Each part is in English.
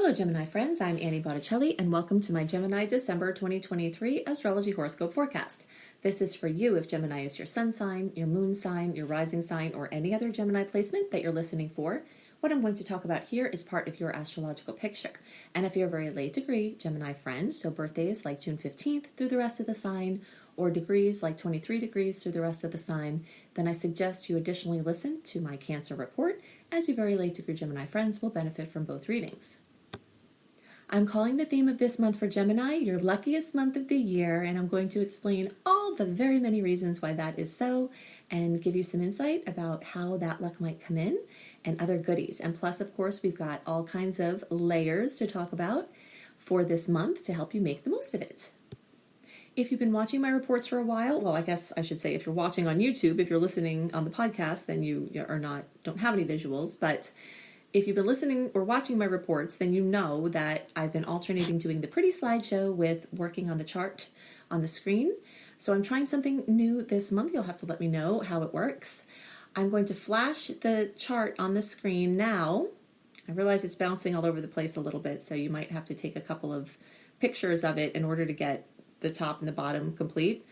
Hello Gemini friends, I'm Annie Botticelli and welcome to my Gemini December 2023 Astrology Horoscope Forecast. This is for you if Gemini is your sun sign, your moon sign, your rising sign, or any other Gemini placement that you're listening for. What I'm going to talk about here is part of your astrological picture. And if you're a very late degree Gemini friend, so birthdays like June 15th through the rest of the sign, or degrees like 23 degrees through the rest of the sign, then I suggest you additionally listen to my Cancer report, as you very late degree Gemini friends will benefit from both readings. I'm calling the theme of this month for Gemini your luckiest month of the year, and I'm going to explain all the very many reasons why that is so and give you some insight about how that luck might come in and other goodies. And plus, of course, we've got all kinds of layers to talk about for this month to help you make the most of it. If you've been watching my reports for a while, well, I guess I should say if you're watching on YouTube, if you're listening on the podcast, then you don't have any visuals, but if you've been listening or watching my reports, then you know that I've been alternating doing the pretty slideshow with working on the chart on the screen. So I'm trying something new this month. You'll have to let me know how it works. I'm going to flash the chart on the screen now. I realize it's bouncing all over the place a little bit, so you might have to take a couple of pictures of it in order to get the top and the bottom complete.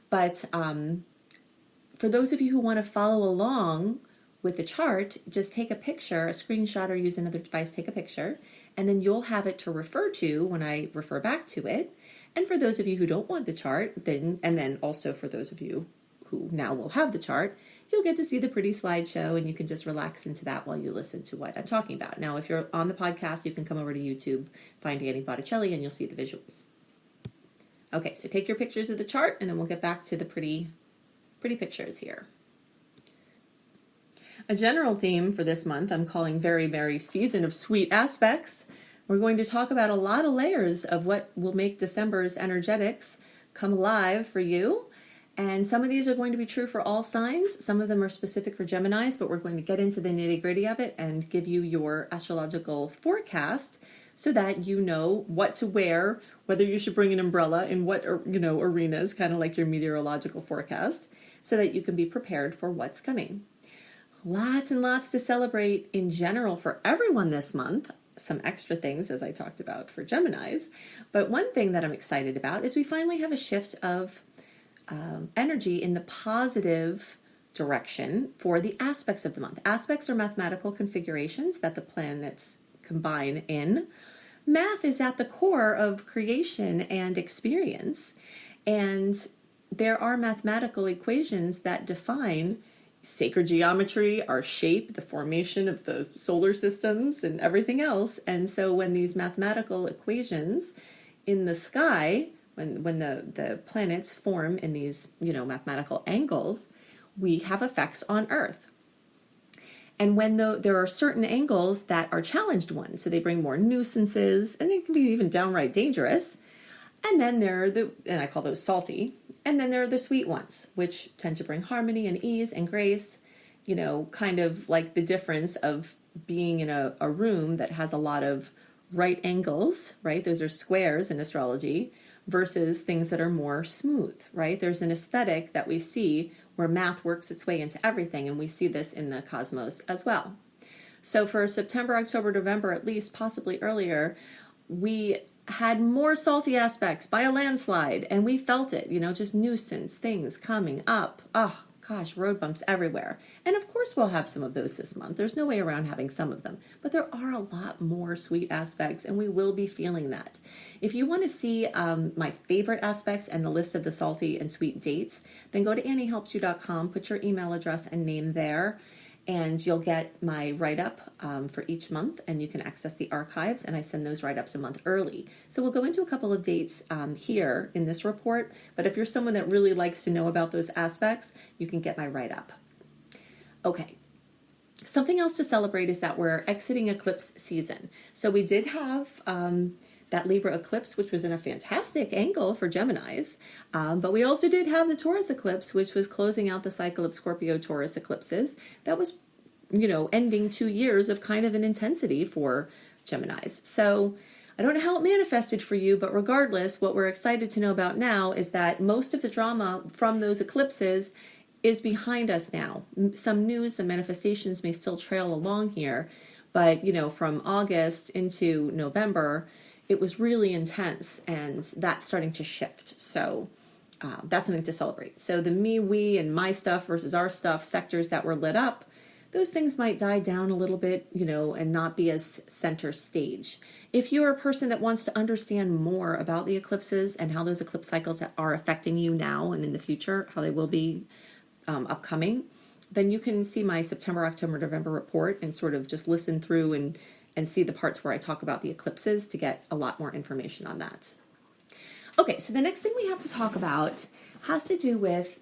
But for those of you who want to follow along with the chart, just take a picture, a screenshot, or use another device, take a picture, and then you'll have it to refer to when I refer back to it. And for those of you who don't want the chart, and then also for those of you who now will have the chart, you'll get to see the pretty slideshow and you can just relax into that while you listen to what I'm talking about. Now, if you're on the podcast, you can come over to YouTube, find Annie Botticelli, and you'll see the visuals. Okay, so take your pictures of the chart, and then we'll get back to the pretty pictures here. A general theme for this month I'm calling very, very season of sweet aspects. We're going to talk about a lot of layers of what will make December's energetics come alive for you. And some of these are going to be true for all signs. Some of them are specific for Geminis, but we're going to get into the nitty-gritty of it and give you your astrological forecast so that you know what to wear, whether you should bring an umbrella in what arenas, kind of like your meteorological forecast, so that you can be prepared for what's coming. Lots and lots to celebrate in general for everyone this month. Some extra things, as I talked about, for Geminis. But one thing that I'm excited about is we finally have a shift of energy in the positive direction for the aspects of the month. Aspects are mathematical configurations that the planets combine in. Math is at the core of creation and experience. And there are mathematical equations that define sacred geometry, our shape, the formation of the solar systems, and everything else. And so when these mathematical equations in the sky, when the planets form in these, mathematical angles, we have effects on Earth. And when there are certain angles that are challenged ones, so they bring more nuisances, and they can be even downright dangerous. And then there are and I call those salty. And then there are the sweet ones, which tend to bring harmony and ease and grace, kind of like the difference of being in a room that has a lot of right angles, right? Those are squares in astrology, versus things that are more smooth, right? There's an aesthetic that we see where math works its way into everything, and we see this in the cosmos as well. So for September, October, November, at least, possibly earlier, we had more salty aspects by a landslide, and we felt it, just nuisance, things coming up. Oh, gosh, road bumps everywhere. And of course we'll have some of those this month. There's no way around having some of them. But there are a lot more sweet aspects, and we will be feeling that. If you want to see my favorite aspects and the list of the salty and sweet dates, then go to anniehelpsyou.com, put your email address and name there, and you'll get my write-up for each month, and you can access the archives, and I send those write-ups a month early. So we'll go into a couple of dates here in this report, but if you're someone that really likes to know about those aspects, you can get my write-up. Okay. Something else to celebrate is that we're exiting eclipse season. So we did have that Libra eclipse, which was in a fantastic angle for Geminis. But we also did have the Taurus eclipse, which was closing out the cycle of Scorpio-Taurus eclipses. That was, ending 2 years of kind of an intensity for Geminis. So I don't know how it manifested for you, but regardless, what we're excited to know about now is that most of the drama from those eclipses is behind us now. Some news, some manifestations may still trail along here, But, from August into November, it was really intense, and that's starting to shift. So that's something to celebrate. So the me, we, and my stuff versus our stuff sectors that were lit up, those things might die down a little bit, and not be as center stage. If you're a person that wants to understand more about the eclipses and how those eclipse cycles are affecting you now and in the future, how they will be upcoming, then you can see my September, October, November report and sort of just listen through and see the parts where I talk about the eclipses to get a lot more information on that. Okay, so the next thing we have to talk about has to do with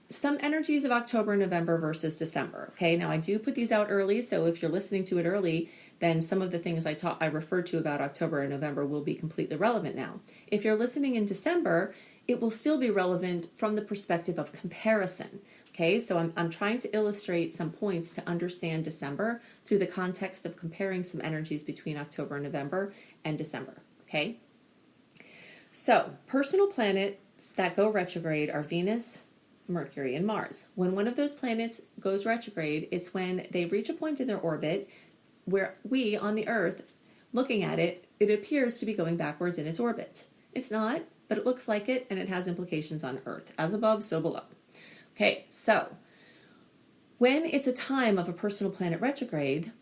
some energies of October and November versus December. Okay, now I do put these out early, so if you're listening to it early, then some of the things I referred to about October and November will be completely relevant now. If you're listening in December, it will still be relevant from the perspective of comparison. Okay, so I'm trying to illustrate some points to understand December through the context of comparing some energies between October and November and December. Okay, so personal planets that go retrograde are Venus, Mercury, and Mars. When one of those planets goes retrograde, it's when they reach a point in their orbit where we on the Earth, looking at it, it appears to be going backwards in its orbit. It's not, but it looks like it, and it has implications on Earth. As above, so below. Okay, so when it's a time of a personal planet retrograde,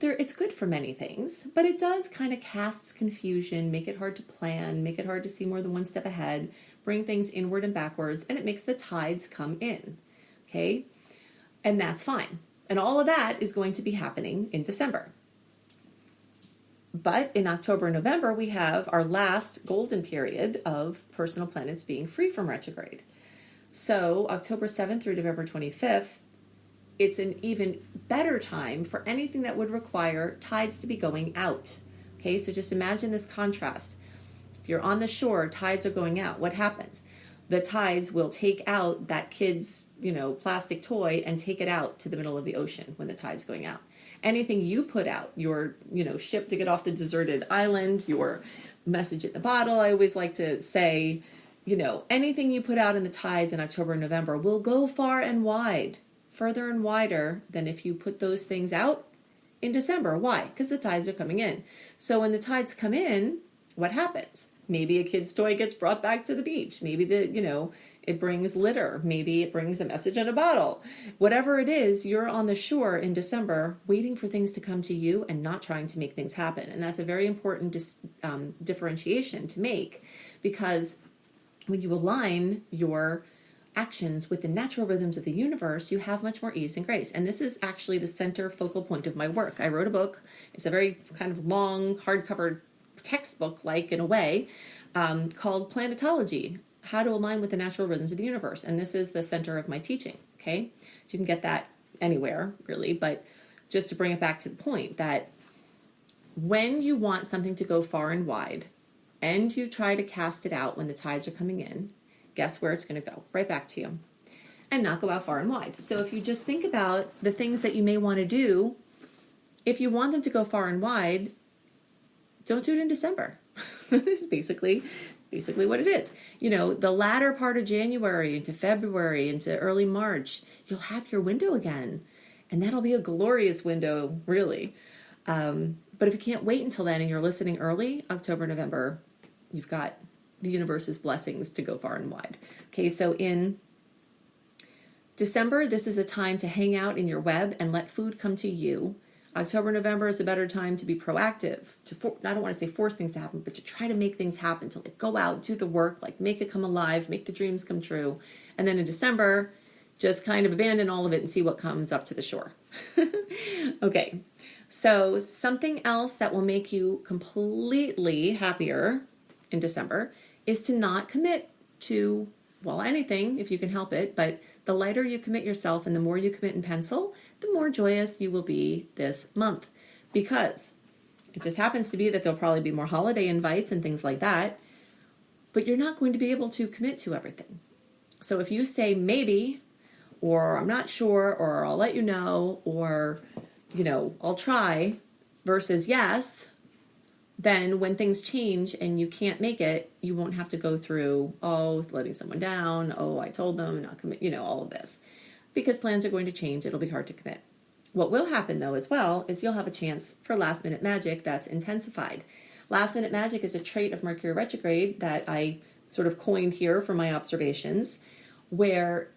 it's good for many things, but it does kind of cast confusion, make it hard to plan, make it hard to see more than one step ahead, bring things inward and backwards, and it makes the tides come in. Okay, and that's fine. And all of that is going to be happening in December. But in October and November, we have our last golden period of personal planets being free from retrograde. So October 7th through November 25th, it's an even better time for anything that would require tides to be going out. Okay, so just imagine this contrast. If you're on the shore, tides are going out. What happens? The tides will take out that kid's, plastic toy and take it out to the middle of the ocean when the tide's going out. Anything you put out, your, ship to get off the deserted island, your message in the bottle, I always like to say, anything you put out in the tides in October and November will go far and wide, further and wider than if you put those things out in December. Why? Because the tides are coming in. So when the tides come in, what happens? Maybe a kid's toy gets brought back to the beach. Maybe it brings litter. Maybe it brings a message in a bottle. Whatever it is, you're on the shore in December waiting for things to come to you and not trying to make things happen. And that's a very important differentiation to make, because when you align your actions with the natural rhythms of the universe, you have much more ease and grace. And this is actually the center focal point of my work. I wrote a book. It's a very kind of long, hardcover textbook-like in a way, called Planetology, How to Align with the Natural Rhythms of the Universe. And this is the center of my teaching, okay? So you can get that anywhere, really, but just to bring it back to the point that when you want something to go far and wide, and you try to cast it out when the tides are coming in, guess where it's going to go? Right back to you. And not go out far and wide. So if you just think about the things that you may want to do, if you want them to go far and wide, don't do it in December. This is basically what it is. The latter part of January into February into early March, you'll have your window again. And that'll be a glorious window, really. But if you can't wait until then and you're listening early, October, November, you've got the universe's blessings to go far and wide. Okay, so in December, this is a time to hang out in your web and let food come to you. October, November is a better time to be proactive, I don't want to say force things to happen, but to try to make things happen, to go out, do the work, make it come alive, make the dreams come true. And then in December, just kind of abandon all of it and see what comes up to the shore. Okay, so something else that will make you completely happier in December is to not commit to, anything if you can help it, but the lighter you commit yourself and the more you commit in pencil, the more joyous you will be this month. Because it just happens to be that there'll probably be more holiday invites and things like that, but you're not going to be able to commit to everything. So if you say maybe, or I'm not sure, or I'll let you know, or, I'll try, versus yes, then when things change and you can't make it, you won't have to go through, letting someone down, I told them, not commit, all of this. Because plans are going to change, it'll be hard to commit. What will happen though as well is you'll have a chance for last minute magic that's intensified. Last minute magic is a trait of Mercury retrograde that I sort of coined here from my observations, where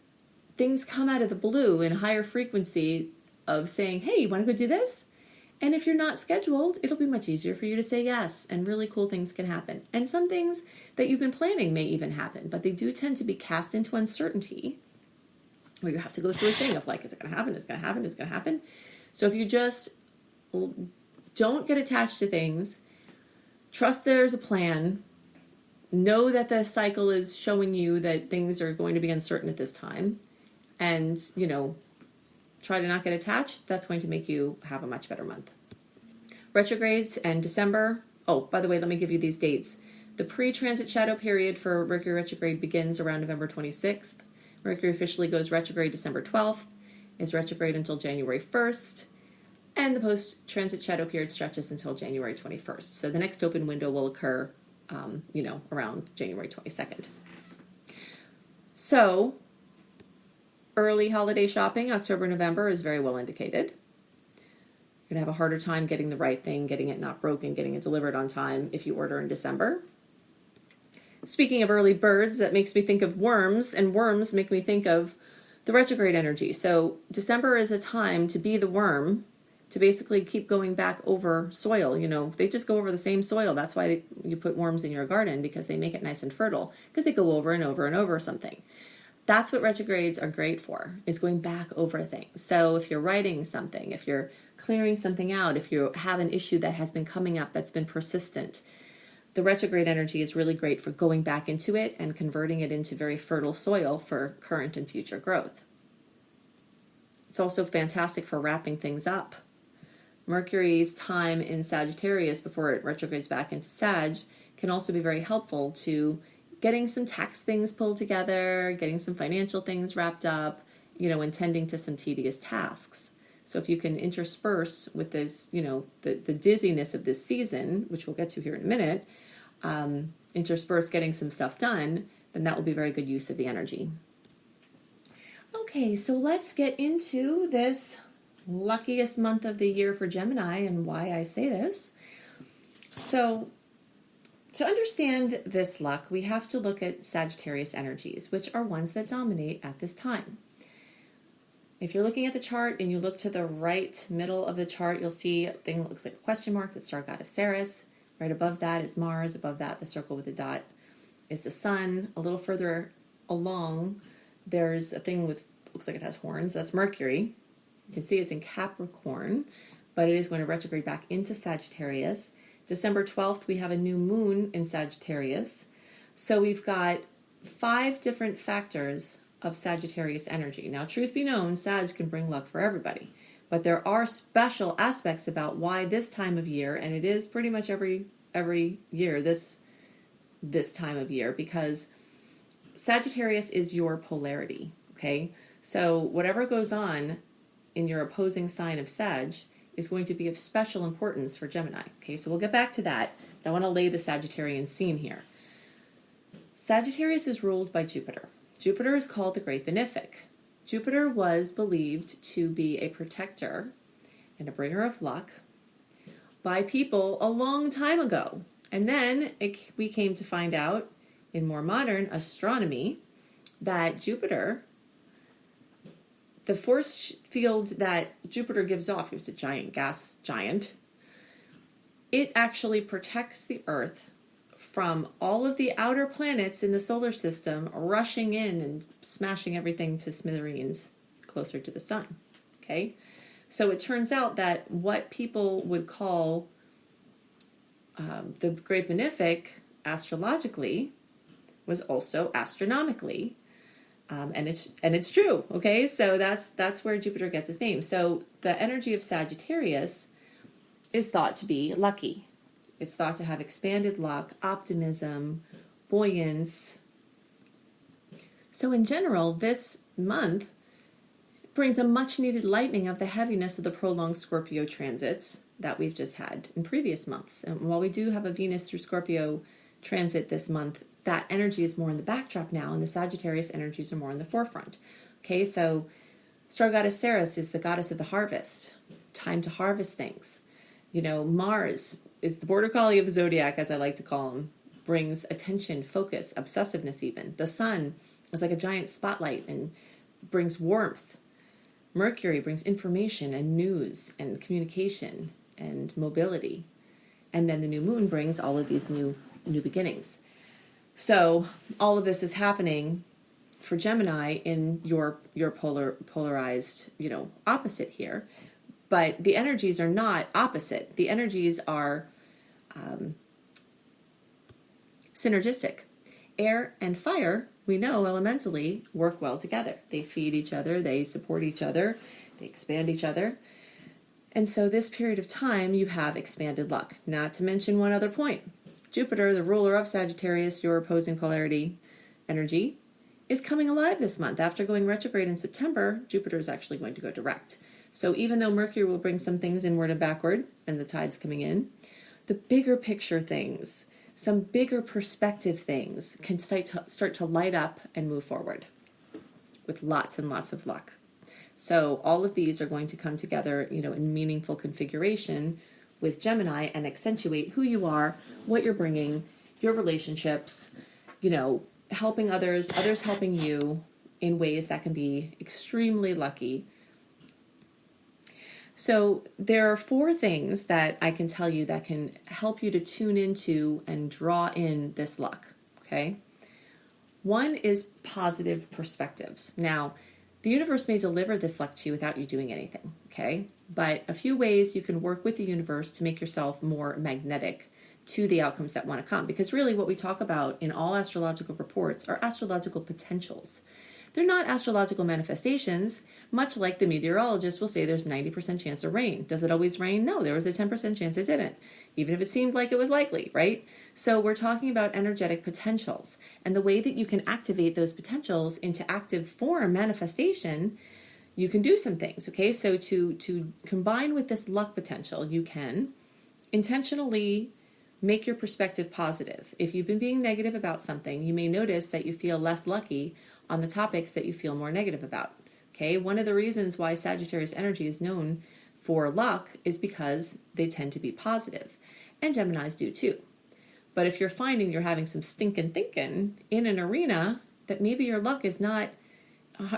things come out of the blue in higher frequency of saying, hey, you want to go do this? And if you're not scheduled, it'll be much easier for you to say yes, and really cool things can happen. And some things that you've been planning may even happen, but they do tend to be cast into uncertainty, where you have to go through a thing of like, is it going to happen? Is it going to happen? Is it going to happen? So if you just don't get attached to things, trust there's a plan, know that the cycle is showing you that things are going to be uncertain at this time, and, try to not get attached, that's going to make you have a much better month. Retrogrades and December. Oh, by the way, let me give you these dates. The pre-transit shadow period for Mercury retrograde begins around November 26th. Mercury officially goes retrograde December 12th, is retrograde until January 1st, and the post-transit shadow period stretches until January 21st. So the next open window will occur, around January 22nd. So early holiday shopping, October, November, is very well indicated. You're going to have a harder time getting the right thing, getting it not broken, getting it delivered on time if you order in December. Speaking of early birds, that makes me think of worms, and worms make me think of the retrograde energy. So December is a time to be the worm, to basically keep going back over soil. They just go over the same soil. That's why you put worms in your garden, because they make it nice and fertile, because they go over and over and over something. That's what retrogrades are great for, is going back over things. So if you're writing something, if you're clearing something out, if you have an issue that has been coming up that's been persistent, the retrograde energy is really great for going back into it and converting it into very fertile soil for current and future growth. It's also fantastic for wrapping things up. Mercury's time in Sagittarius before it retrogrades back into Sag can also be very helpful to getting some tax things pulled together, getting some financial things wrapped up, and tending to some tedious tasks. So if you can intersperse with this, the dizziness of this season, which we'll get to here in a minute, intersperse getting some stuff done, then that will be very good use of the energy. Okay, so let's get into this luckiest month of the year for Gemini and why I say this. So to understand this luck, we have to look at Sagittarius energies, which are ones that dominate at this time. If you're looking at the chart and you look to the right middle of the chart, you'll see a thing that looks like a question mark, the star goddess Ceres. Right above that is Mars. Above that, the circle with the dot, is the sun. A little further along, there's a thing with, looks like it has horns. That's Mercury. You can see it's in Capricorn, but it is going to retrograde back into Sagittarius. December 12th, we have a new moon in Sagittarius. So we've got 5 different factors of Sagittarius energy. Now, truth be known, Sag can bring luck for everybody, but there are special aspects about why this time of year, and it is pretty much every year this time of year, because Sagittarius is your polarity, okay? So whatever goes on in your opposing sign of Sag is going to be of special importance for Gemini, okay? So we'll get back to that. I want to lay the Sagittarian scene here. Sagittarius is ruled by Jupiter. Jupiter is called the Great Benefic. Jupiter was believed to be a protector and a bringer of luck by people a long time ago. And then we came to find out in more modern astronomy that Jupiter, the force field that Jupiter gives off, he was a giant gas giant, it actually protects the Earth from all of the outer planets in the solar system rushing in and smashing everything to smithereens closer to the sun. Okay? So it turns out that what people would call the Great Benefic astrologically was also astronomically. And it's true, okay? So that's where Jupiter gets his name. So the energy of Sagittarius is thought to be lucky. It's thought to have expanded luck, optimism, buoyance. So in general, this month brings a much-needed lightening of the heaviness of the prolonged Scorpio transits that we've just had in previous months. And while we do have a Venus through Scorpio transit this month, that energy is more in the backdrop now, and the Sagittarius energies are more in the forefront. Okay, so Star goddess Ceres is the goddess of the harvest, time to harvest things. Mars is the border collie of the zodiac, as I like to call him, brings attention, focus, obsessiveness even. The sun is like a giant spotlight and brings warmth. Mercury brings information and news and communication and mobility. And then the new moon brings all of these new beginnings. So all of this is happening for Gemini in your polarized, opposite here. But the energies are not opposite. The energies are synergistic. Air and fire, we know elementally, work well together. They feed each other, they support each other, they expand each other. And so this period of time, you have expanded luck. Not to mention one other point. Jupiter, the ruler of Sagittarius, your opposing polarity energy, is coming alive this month. After going retrograde in September, Jupiter is actually going to go direct. So even though Mercury will bring some things inward and backward, and the tide's coming in, the bigger picture things, some bigger perspective things can start to light up and move forward with lots and lots of luck. So all of these are going to come together, in meaningful configuration with Gemini and accentuate who you are, what you're bringing, your relationships, helping others helping you in ways that can be extremely lucky. So there are 4 things that I can tell you that can help you to tune into and draw in this luck, okay? One is positive perspectives. Now, the universe may deliver this luck to you without you doing anything, okay? But a few ways you can work with the universe to make yourself more magnetic to the outcomes that want to come. Because really what we talk about in all astrological reports are astrological potentials. They're not astrological manifestations, much like the meteorologist will say there's 90% chance of rain. Does it always rain? No, there was a 10% chance it didn't, even if it seemed like it was likely, right? So we're talking about energetic potentials, and the way that you can activate those potentials into active form manifestation, you can do some things, okay? So to combine with this luck potential, you can intentionally make your perspective positive. If you've been being negative about something, you may notice that you feel less lucky on the topics that you feel more negative about. Okay, one of the reasons why Sagittarius energy is known for luck is because they tend to be positive, and Geminis do too. But if you're finding you're having some stinking thinking in an arena, that maybe your luck is not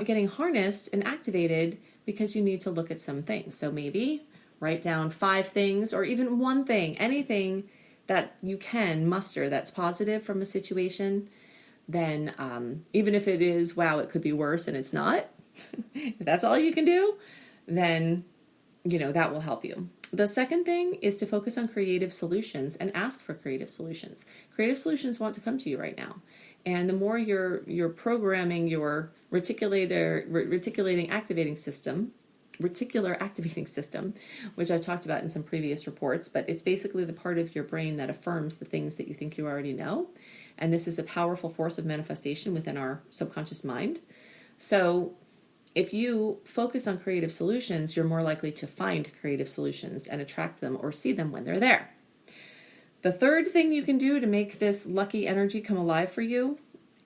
getting harnessed and activated because you need to look at some things. So maybe write down 5 things or even one thing, anything that you can muster that's positive from a situation. Then even if it is, wow, it could be worse and it's not, if that's all you can do, then, that will help you. The second thing is to focus on creative solutions and ask for creative solutions. Creative solutions want to come to you right now. And the more you're programming your reticular activating system, which I've talked about in some previous reports, but it's basically the part of your brain that affirms the things that you think you already know. And this is a powerful force of manifestation within our subconscious mind. So if you focus on creative solutions, you're more likely to find creative solutions and attract them or see them when they're there. The third thing you can do to make this lucky energy come alive for you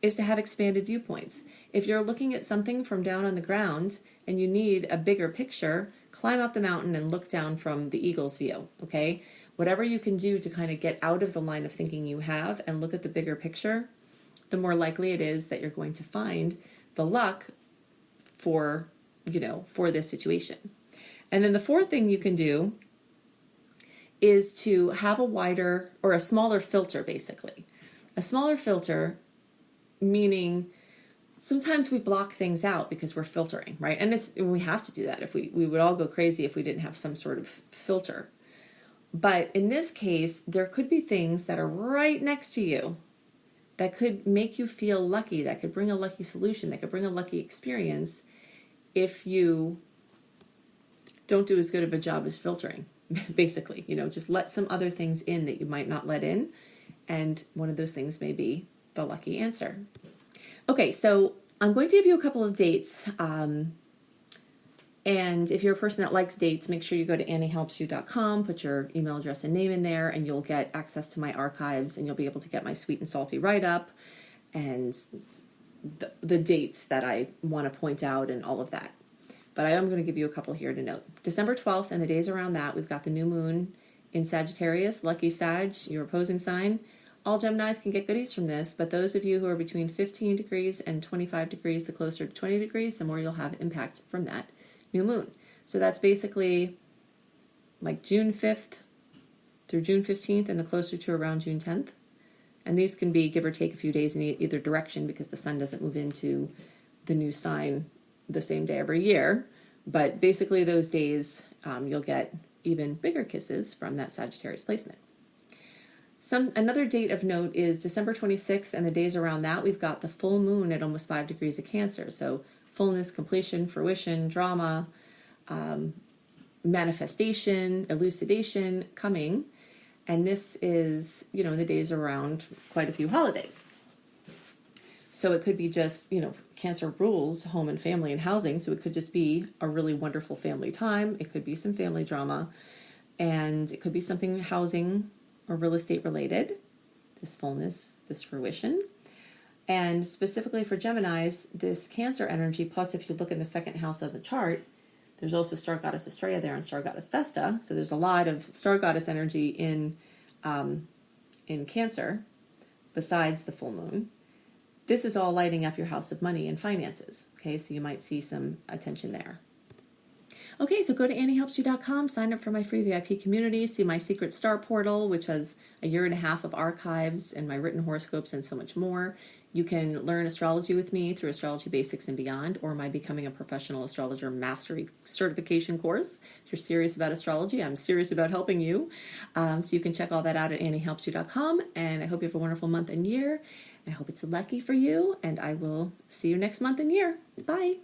is to have expanded viewpoints. If you're looking at something from down on the ground and you need a bigger picture, climb up the mountain and look down from the eagle's view, okay? Whatever you can do to kind of get out of the line of thinking you have and look at the bigger picture, the more likely it is that you're going to find the luck for this situation. And then the fourth thing you can do is to have a wider or a smaller filter, basically. A smaller filter, meaning sometimes we block things out because we're filtering, right? And we have to do that. If we would all go crazy if we didn't have some sort of filter. But in this case, there could be things that are right next to you that could make you feel lucky, that could bring a lucky solution, that could bring a lucky experience if you don't do as good of a job as filtering, basically. Just let some other things in that you might not let in, and one of those things may be the lucky answer. Okay, so I'm going to give you a couple of dates, and if you're a person that likes dates, make sure you go to anniehelpsyou.com, put your email address and name in there, and you'll get access to my archives, and you'll be able to get my sweet and salty write-up and the dates that I want to point out and all of that. but I am going to give you a couple here to note. December 12th and the days around that, we've got the new moon in Sagittarius, lucky Sag, your opposing sign. All Geminis can get goodies from this, but those of you who are between 15 degrees and 25 degrees, the closer to 20 degrees, the more you'll have impact from that new moon. So that's basically like June 5th through June 15th and the closer to around June 10th. And these can be give or take a few days in either direction because the sun doesn't move into the new sign the same day every year. But basically those days you'll get even bigger kisses from that Sagittarius placement. Another date of note is December 26th and the days around that, we've got the full moon at almost 5 degrees of Cancer. So fullness, completion, fruition, drama, manifestation, elucidation coming. And this is, in the days around quite a few holidays. So it could be just, Cancer rules home and family and housing. So it could just be a really wonderful family time. It could be some family drama. And it could be something housing or real estate related, this fullness, this fruition. And specifically for Geminis, this Cancer energy, plus if you look in the second house of the chart, there's also star goddess Estrella there and star goddess Vesta. So there's a lot of star goddess energy in Cancer besides the full moon. This is all lighting up your house of money and finances. Okay, so you might see some attention there. Okay, so go to AnnieHelpsYou.com, sign up for my free VIP community, see my secret star portal, which has a year and a half of archives and my written horoscopes and so much more. You can learn astrology with me through Astrology Basics and Beyond, or my Becoming a Professional Astrologer Mastery Certification Course. If you're serious about astrology, I'm serious about helping you. So you can check all that out at AnnieHelpsYou.com, and I hope you have a wonderful month and year. I hope it's lucky for you, and I will see you next month and year. Bye.